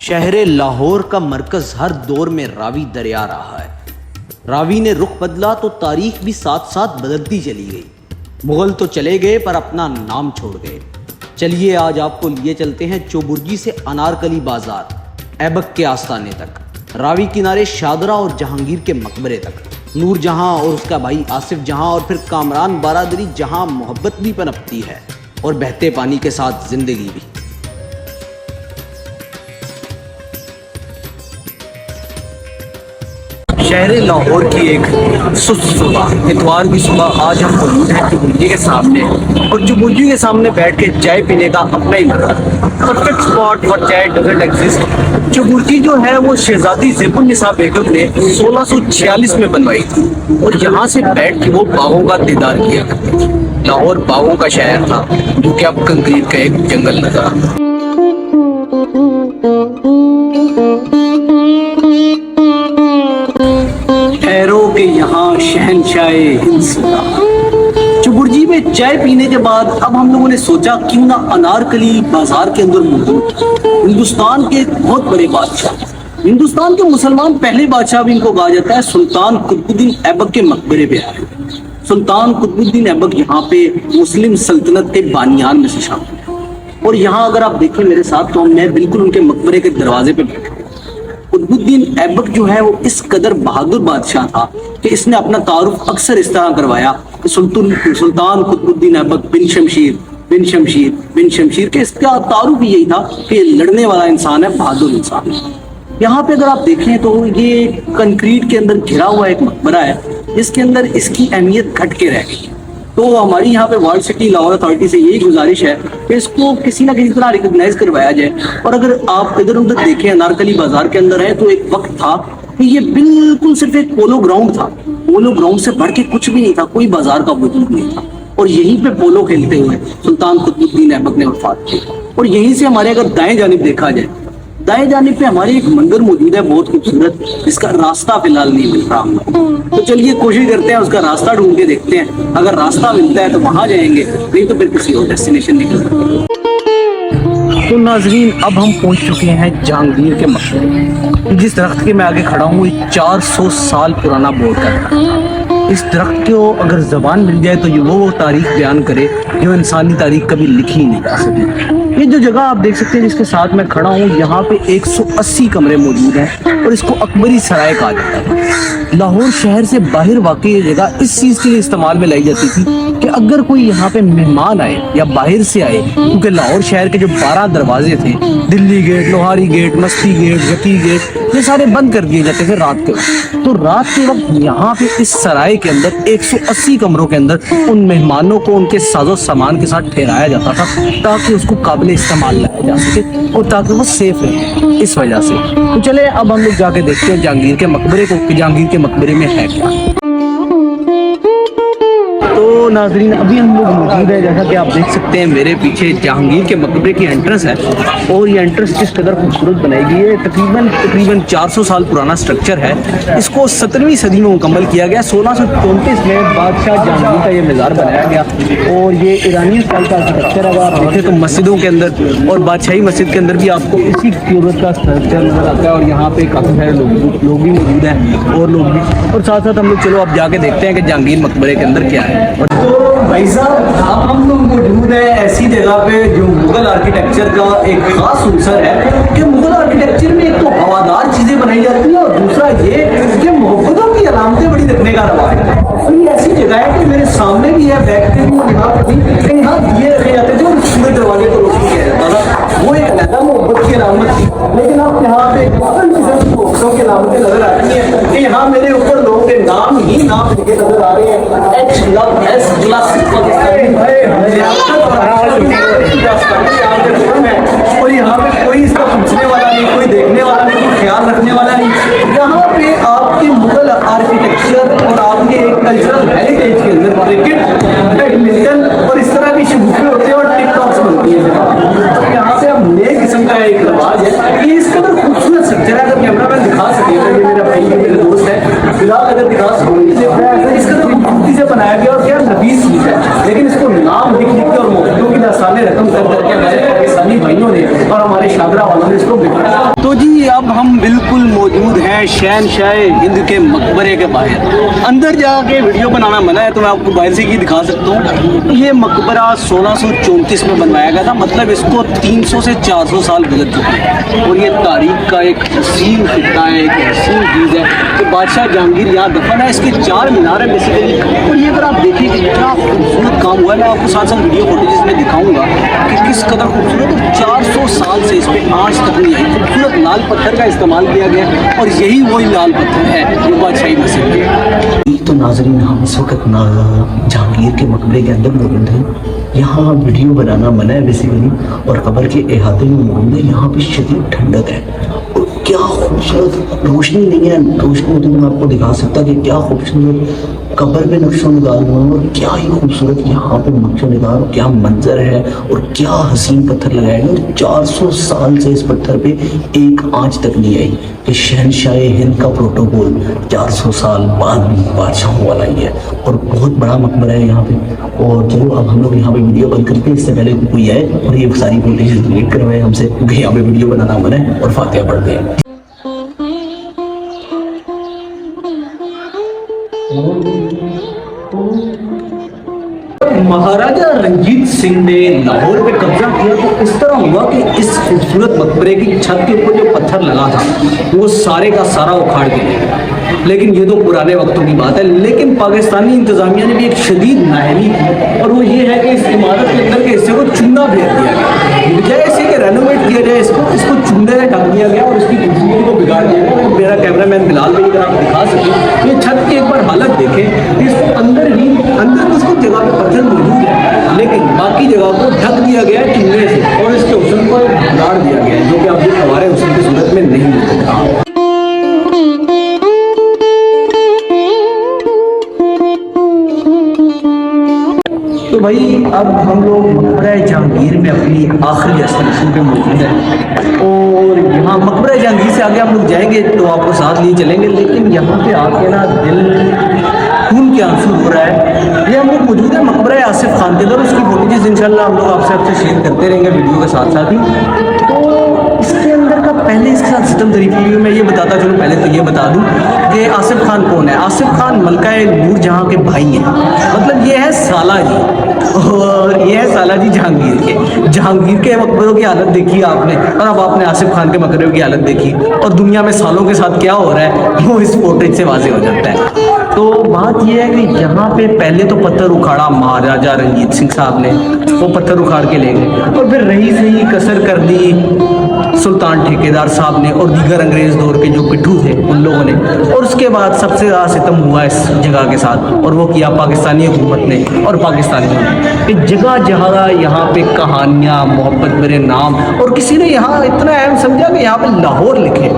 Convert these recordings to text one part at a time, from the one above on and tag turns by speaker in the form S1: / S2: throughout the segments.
S1: शहर लाहौर का मरकज हर दौर में रावी दरिया रहा है। रावी ने रुख बदला तो तारीख भी साथ साथ बदलती चली गई। मुगल तो चले गए पर अपना नाम छोड़ गए। चलिए आज आपको लिए चलते हैं चौबुर्गी से अनारकली बाजार, ऐबक के आस्थाने तक, रावी किनारे शादरा और जहांगीर के मकबरे तक, नूर जहां और उसका भाई आसिफ जहां और फिर कामरान बारादरी जहां मोहब्बत भी पनपती है और बहते पानी के साथ जिंदगी भी। शहर लाहौर की एक सुस्त सुबह, इतवार की सुबह, आज हम मौजूद हैं चौबुर्गी के सामने और चौबुर्गी के सामने बैठ के चाय पीने का अपना ही मजा। परफेक्ट स्पॉट फॉर चाय डजंट एग्जिस्ट। चौबुर्गी जो है वो शहजादी ज़ैबुन्निसा बेगम ने 1646 में बनवाई थी और यहाँ से बैठ के वो बागों का दीदार किया। लाहौर बागों का शहर था जो कि अब कंक्रीट का एक जंगल नजर आता। खैरों के यहाँ शहनशाहे हिंद सदा। चौबुर्गी में चाय पीने के बाद अब हम लोगों ने सोचा क्यों ना अनारकली बाजार के अंदर मौजूद हिंदुस्तान के एक बहुत बड़े बादशाह, हिंदुस्तान के मुसलमान पहले बादशाह भी इनको कहा जाता है, सुल्तान कुतुबुद्दीन ऐबक के मकबरे पे आए। सुल्तान कुतुबुद्दीन ऐबक यहाँ पे मुस्लिम सल्तनत के बानियान में से शामिल है और यहाँ अगर आप देखें मेरे साथ तो मैं बिल्कुल उनके मकबरे के दरवाजे पे बैठा। कुतुबुद्दीन ऐबक जो है वो इस कदर बहादुर बादशाह था कि इसने अपना तारुफ अक्सर इस तरह करवाया कि सुल्तान कुतुबुद्दीन ऐबक बिन शमशीर बिन शमशीर बिन शमशीर के इसका तारुफ यही था कि लड़ने वाला इंसान है, बहादुर इंसान है। यहाँ पे अगर आप देखें तो ये कंक्रीट के अंदर घिरा हुआ एक मकबरा है, इसके अंदर इसकी अहमियत घट के रह गई। तो हमारी यहाँ पे वर्ल्ड सिटी लाहौर अथॉरिटी से यही गुजारिश है कि इसको किसी ना किसी तरह रिकॉग्नाइज करवाया जाए। और अगर आप इधर उधर देखें अनारकली बाजार के अंदर है तो एक वक्त था कि ये बिल्कुल सिर्फ एक पोलो ग्राउंड था, पोलो ग्राउंड से बढ़ के कुछ भी नहीं था, कोई बाजार का वजूद नहीं था और यहीं पे पोलो खेलते हुए सुल्तान कुतुबुद्दीन ऐबक ने वफात की। और यहीं से हमारे अगर दाएं जानिब देखा जाए, दाएं जानिब पे हमारे एक मंदिर मौजूद है बहुत खूबसूरत, जिसका रास्ता फिलहाल नहीं मिल रहा हम लोग। तो चलिए कोशिश करते हैं उसका रास्ता ढूंढ के देखते हैं, अगर रास्ता मिलता है तो वहां जाएंगे, नहीं तो फिर किसी और डेस्टिनेशन निकल। तो नाजरीन अब हम पहुंच चुके हैं जहांगीर के मकबरे। जिस दरख्त के मैं आगे खड़ा हूँ 400 साल पुराना बोर्ड का। इस दरख्त को अगर जबान मिल जाए तो ये वो तारीख बयान करे जो इंसानी तारीख कभी लिखी ही नहीं जा सकी। ये जो जगह आप देख सकते हैं जिसके साथ मैं खड़ा हूँ, यहाँ पे 180 कमरे मौजूद हैं और इसको अकबरी सराय कहा जाता है। लाहौर शहर से बाहर वाकई ये जगह इस चीज़ के लिए इस्तेमाल में लाई जाती थी कि अगर कोई यहाँ पे मेहमान आए या बाहर से आए, क्योंकि लाहौर शहर के जो 12 दरवाजे थे, दिल्ली गेट, लोहारी गेट, मस्ती गेट, जकी गेट, ये सारे बंद कर दिए जाते थे रात के वक्त। तो रात के वक्त यहाँ पे इस सराय के अंदर 180 कमरों के अंदर उन मेहमानों को उनके साजो सामान के साथ ठहराया जाता था ताकि उसको काबिल इस्तेमाल लाया जा सके और ताकि वो सेफ रहे। इस वजह से तो चले अब हम लोग जाके देखते हैं जहांगीर के मकबरे को कि जहांगीर के मकबरे में है क्या। तो नाजरीन अभी हम लोग मौजूद है, जैसा कि आप देख सकते हैं मेरे पीछे जहांगीर के मकबरे की एंट्रेंस है और ये एंट्रेंस किस कदर खूबसूरत बनाई गई है। तकरीबन 400 साल पुराना स्ट्रक्चर है। इसको 17वीं सदी में मुकम्मल किया गया। 1634 में बादशाह जहांगीर का ये मज़ार बनाया गया और ये ईरानी स्टाइल का आर्किटेक्चर अगर आप देखें तो मस्जिदों के अंदर और बादशाही मस्जिद के अंदर भी आपको इसी कीमत का स्ट्रक्चर नजर आता है और यहाँ पे काफ़ी सारे लोग भी मौजूद हैं और लोग भी। और साथ साथ हम लोग चलो अब जाके देखते हैं कि जहांगीर मकबरे के अंदर क्या है। तो भाई साहब अब हम लोग मौजूद है ऐसी जगह पे जो मुगल आर्किटेक्चर का एक खास अंसर है कि मुगल आर्किटेक्चर में एक तो हवादार चीजें बनाई जाती हैं और दूसरा ये कि मोहब्बतों की अलामतें बड़ी रखने का रवाज है। तो ये ऐसी जगह है कि मेरे सामने भी है, बैठते हुए यहाँ पर भी यहाँ दिए रखे जाते थे और पूरे दरवाजे को रोशनी किया जाता था। वो एक अलग मोहब्बत की अलामत थी। लेकिन अब यहाँ पे मोहब्बतों की अलामतें नजर आ रही है कि यहाँ मेरे ऊपर लोगों के नाम ही नाम लिखे नजर आ रहे हैं। और यहाँ पे कोई इसका पूछने वाला नहीं, कोई देखने वाला नहीं, कोई ख्याल रखने वाला नहीं। यहाँ पे आपके मुगल आर्किटेक्चर और आपके एक कल्चरल हेरिटेज के अंदर क्रिकेट, बैडमिंटन और इस तरह की शगुफे होते हैं और टिकटॉक्स बनती है। तो यहाँ पे अब नए किस्म का एक रवाज है कि इस कदर खूबसूरत स्ट्रक्चर है। अगर कैमरा मैन दिखा सकेगा, ये मेरा भाई मेरे दोस्त है, फिलहाल अगर दिखा सकेंगे इस कदर खूबसूरती से बनाया गया और क्या नफीस चीज है। लेकिन इसको नाम लिख के और मोहब्बतों की दास्तानें रकम कर करके हमारे पाकिस्तानी भाइयों ने और हमारे शादरा वालों ने इसको बिगाड़ा। तो जी अब हम बिल्कुल मौजूद हैं शहनशाह हिंद के मकबरे के बाहर। अंदर जाके वीडियो बनाना मना है, तो मैं आपको बाहर से ही दिखा सकता हूँ। ये मकबरा 1634 में बनवाया गया था, मतलब इसको 300 से 400 साल गुजर चुके हैं। और ये तारीख का एक हसीन खिता है, एक हसीन चीज़ है कि बादशाह जहांगीर यहाँ दफन है। इसके 4 मीनार है बेसिकली। और ये अगर आप देखिए कि क्या खूबसूरत काम हुआ है, मैं आपको साथ साथ वीडियो फुटेजेस में दिखाऊंगा कि किस कदर खूबसूरत। 400 साल से इस पर आँच तक नहीं आई। खूबसूरत लाल पत्थर का इस्तेमाल किया गया और यही वही लाल पत्थर है जो बादशाही मस्जिद है। तो नाज़रीन, हम इस वक्त जहांगीर के मकबरे के अंदर मौजूद हैं। यहाँ वीडियो बनाना मना है बेसिकली, और कब्र के अहाते में मौजूद है। यहाँ पे शदीद ठंडक है और क्या खूबसूरत रोशनी नहीं है। रोशनी होती तो मैं आपको दिखा सकता कि क्या खूबसूरत कब्र पे नक्शो निगार हुआ है, और क्या ही खूबसूरत यहाँ पे नक्शो निगार, क्या मंजर है और क्या हसीन पत्थर लगाया गया। और 400 साल से इस पत्थर पे एक आंच तक नहीं आई कि शहनशाह हिंद का प्रोटोकॉल 400 साल बाद भी बादशाहों वाला ही है। और बहुत बड़ा मकबरा है यहाँ पे। और चलो अब हम लोग यहाँ पे वीडियो बंद करते हैं, इससे पहले कोई आए और ये सारी फुटेज डिलीट करवाए हमसे, क्योंकि यहाँ पे वीडियो बनाना मना है। और फातिहा पढ़ते हैं। महाराजा रंजीत सिंह ने लाहौर पे कब्जा किया तो इस तरह हुआ कि इस खूबसूरत मकबरे की छत के ऊपर जो पत्थर लगा था वो सारे का सारा उखाड़ के ले गया। लेकिन ये तो पुराने वक्तों की बात है। लेकिन पाकिस्तानी इंतजामिया ने भी एक शदीद नाअहली की, और वो ये है कि इस इमारत के अंदर के हिस्से को चूना फेर दिया गया। बजाय इसे कि रेनोवेट किया जाए, इसको चूने से ढक दिया गया और इसकी खूबसूरती को बिगाड़ दिया गया। मेरा कैमरामैन बिलाल भाई अगर आप दिखा सकें, ये छत की एक बार हालत देखें। इसको अंदर तो उसको जगह पे पत्थर मौजूद है, लेकिन बाकी जगह को ढक दिया गया है चूने से, और इसके हुस्न को बिगाड़ दिया गया है, जो कि अब हमारे हुस्न की सूरत में नहीं मिलता। तो भाई अब हम लोग मकबरा जहांगीर में अपनी आखिरी एक्सपेडिशन पे मौजूद हैं। और यहाँ मकबरा जहांगीर से आगे हम लोग जाएंगे तो आपको साथ लिए चलेंगे। लेकिन यहाँ पे आके ना दिल खून के आंसू हो रहा है। ये हम लोग मौजूद है मकबरा आसिफ खान के अंदर। उसकी फुटेजेस इंशाल्लाह हम लोग आपसे शेयर करते रहेंगे वीडियो के साथ साथ ही। तो इसके अंदर का पहले इसके साथ सितम तरीके मैं ये बताता चलूँ। पहले तो ये बता दूँ कि आसिफ खान कौन है। आसिफ खान मलका नूर जहाँ के भाई हैं, मतलब ये है साला जी, और ये है साला जी जहांगीर के मकबरों की हालत देखी आपने, और अब आपने आसिफ खान के मकबरों की हालत देखी, और दुनिया में सालों के साथ क्या हो रहा है वो इस फुटेज से वाज़ेह हो जाता है। तो बात यह है कि यहाँ पे पहले तो पत्थर उखाड़ा महाराजा रंजीत सिंह साहब ने, वो पत्थर उखाड़ के ले गए, और फिर रही सही कसर कर दी सुल्तान ठेकेदार साहब ने और दीगर अंग्रेज दौर के जो पिट्ठू थे उन लोगों ने। और उसके बाद सबसे ज़्यादा सितम हुआ इस जगह के साथ, और वो किया पाकिस्तानी हुकूमत ने और पाकिस्तानियों ने। जगह जगह यहाँ पे कहानियाँ, मोहब्बत भरे नाम, और किसी ने यहाँ इतना अहम समझा कि यहाँ पे लाहौर लिखे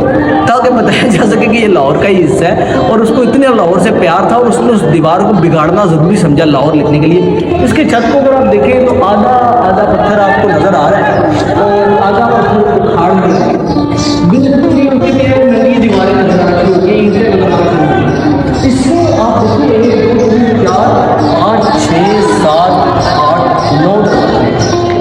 S1: ताकि बताया जा सके कि ये लाहौर का ही हिस्सा है। और उसको इतने लाहौर से प्यार था और उसने उस दीवार को बिगाड़ना ज़रूरी समझा लाहौर लिखने के लिए। इसके छत को अगर आप देखें तो आधा आधा पत्थर आपको नज़र आ रहा है और आधा पत्थर उखाड़ दिया। नदी दीवारें नजर आ रही होगी। इससे आप देखिए 1 2 3 4 5 6 7 8 9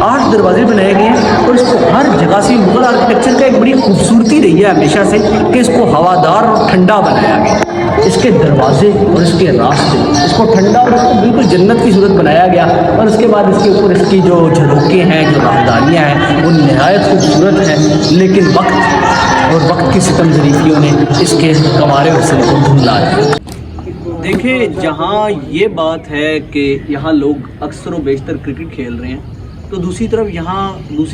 S1: 8 दरवाजे बनाए गए हैं। और इसको हर जगह से मुगल आर्किटेक्चर का एक बड़ी खूबसूरती रही है हमेशा से कि इसको हवादार और ठंडा बनाया गया। इसके दरवाजे और इसके रास्ते, इसको ठंडा और इसको बिल्कुल जन्नत की सूरत बनाया गया। और उसके बाद इसके ऊपर इसकी जो झरोके हैं, जो राहदारियाँ हैं, वो नहायत खूबसूरत हैं। लेकिन वक्त की सितम ज़रीफ़ियों ने इसके कमारे हुस्न को धुंधला दिया। देखिए, जहाँ ये बात है कि यहाँ लोग अक्सर व बेशतर क्रिकेट खेल रहे हैं, तो दूसरी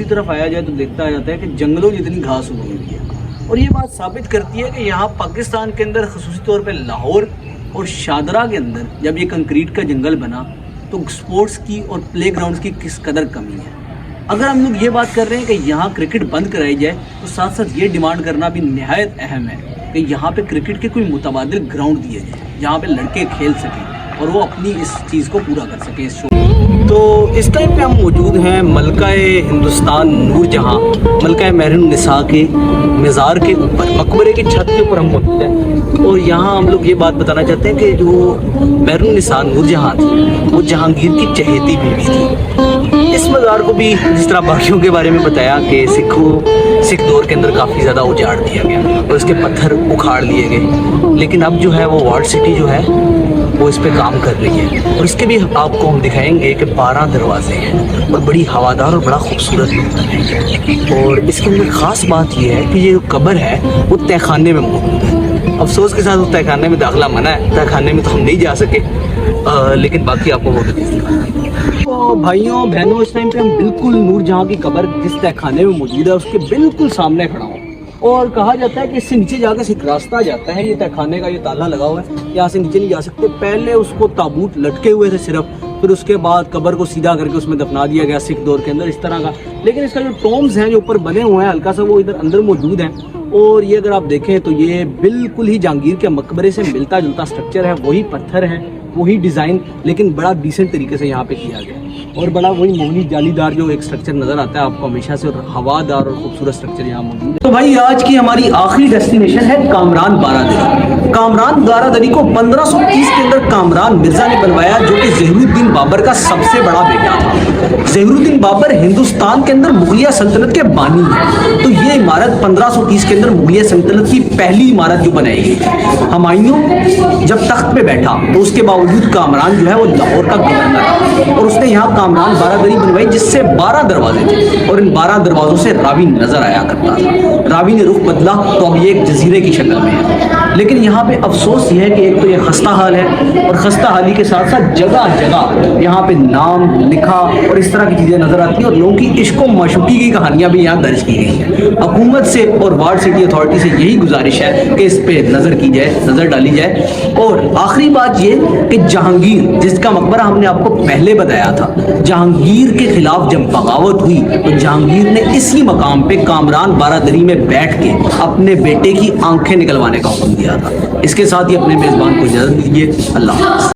S1: तरफ आया जाए तो देखता जाता है कि जंगलों जितनी घास उगी हुई है। और ये बात साबित करती है कि यहाँ पाकिस्तान के अंदर ख़ुसूसी तौर पे लाहौर और शादरा के अंदर जब ये कंक्रीट का जंगल बना तो स्पोर्ट्स की और प्ले ग्राउंड्स की किस कदर कमी है। अगर हम लोग ये बात कर रहे हैं कि यहाँ क्रिकेट बंद कराई जाए, तो साथ साथ ये डिमांड करना भी नहायत अहम है कि यहाँ पे क्रिकेट के कोई मुतबादिल ग्राउंड दिए जाए जहाँ पे लड़के खेल सकें और वो अपनी इस चीज़ को पूरा कर सकें, इस शो। तो इस टाइम पे हम मौजूद हैं मलकाए हिंदुस्तान नूरजहाँ, मलकाए महरुन्निसा के मज़ार के ऊपर, मकबरे की छत के ऊपर हम मौजूद हैं। और यहाँ हम लोग ये बात बताना चाहते हैं कि जो महरुन्निसा नूरजहाँ थी वो जहांगीर की चहेती बीवी थी। इस बाजार को भी जिस तरह बाकियों के बारे में बताया कि सिख दौर के अंदर काफ़ी ज़्यादा उजाड़ दिया गया और उसके पत्थर उखाड़ लिए गए, लेकिन अब जो है वो वॉल्ड सिटी जो है वो इस पे काम कर रही है। और इसके भी आपको हम दिखाएंगे कि 12 दरवाजे हैं और बड़ी हवादार और बड़ा खूबसूरत मंजर है। और इसके अंदर ख़ास बात यह है कि ये जो कब्र है वो तहखाने में मौजूद है। अफसोस के साथ उस तहखाने में दाखिला मना है, तहखाने में तो हम नहीं जा सके, लेकिन बाकी आपको वो तो भाइयों बहनों, इस टाइम पे हम बिल्कुल नूरजहां की कब्र जिस तहखाने में मौजूद है उसके बिल्कुल सामने खड़ा हूँ। और कहा जाता है कि इससे नीचे जाकर एक रास्ता जाता है, ये तहखाने का ये ताला लगा हुआ है, यहाँ से नीचे नहीं जा सकते। पहले उसको ताबूत लटके हुए थे सिर्फ, फिर उसके बाद कब्र को सीधा करके उसमें दफना दिया गया सिख दौर के अंदर इस तरह का। लेकिन इसका जो टॉम्स हैं जो ऊपर बने हुए हैं हल्का सा, वो इधर अंदर मौजूद हैं। और ये अगर आप देखें तो ये बिल्कुल ही जहांगीर के मकबरे से मिलता जुलता स्ट्रक्चर है, वही पत्थर है, वही डिज़ाइन, लेकिन बड़ा डिसेंट तरीके से यहाँ पे किया गया और बड़ा वही मोहनी जालीदार जो एक स्ट्रक्चर नज़र आता है आपको हमेशा से, और हवादार और खूबसूरत स्ट्रक्चर यहाँ मौजूद है। तो भाई आज की हमारी आखिरी डेस्टिनेशन है कामरान बारादरी। कामरान बारादरी को 1530 के अंदर कामरान मिर्जा ने बनवाया, जो कि ज़हीरुद्दीन बाबर का सबसे बड़ा बेटा था। ज़हीरुद्दीन बाबर हिंदुस्तान के अंदर मुगलिया सल्तनत के बानी है। तो ये इमारत 1530 के अंदर मुगलिया सल्तनत की पहली इमारत जो बनाई गई। हुमायूं जब तख्त पे बैठा तो उसके बावजूद कामरान जो है वो लाहौर का गवर्नर था और उसने यहाँ कामरान बारादरी बनवाई, जिससे 12 दरवाजे थे और इन 12 दरवाजों से रावी नजर आया करता था। रावी ने रुख बदला तो अब ये एक जजीरे की शक्ल में है। लेकिन यहाँ पे अफसोस ये है कि एक तो ये खस्ता हाल है और खस्ता हाली के साथ साथ जगह जगह यहाँ पे नाम लिखा और इस तरह की चीज़ें नजर आती हैं और लोगों की इश्क व माशूकी की कहानियाँ भी यहाँ दर्ज की गई हैं। हुकूमत से और वार्ड सिटी अथॉरिटी से यही गुजारिश है कि इस पे नज़र की जाए, नज़र डाली जाए। और आखिरी बात ये कि जहांगीर, जिसका मकबरा हमने आपको पहले बताया था, जहांगीर के खिलाफ जब बगावत हुई तो जहांगीर ने इसी मकाम पे कामरान बारादरी में बैठ के अपने बेटे की आंखें निकलवाने का हुक्म दिया था। इसके साथ ही अपने मेज़बान को इजाज़त दीजिए। अल्लाह।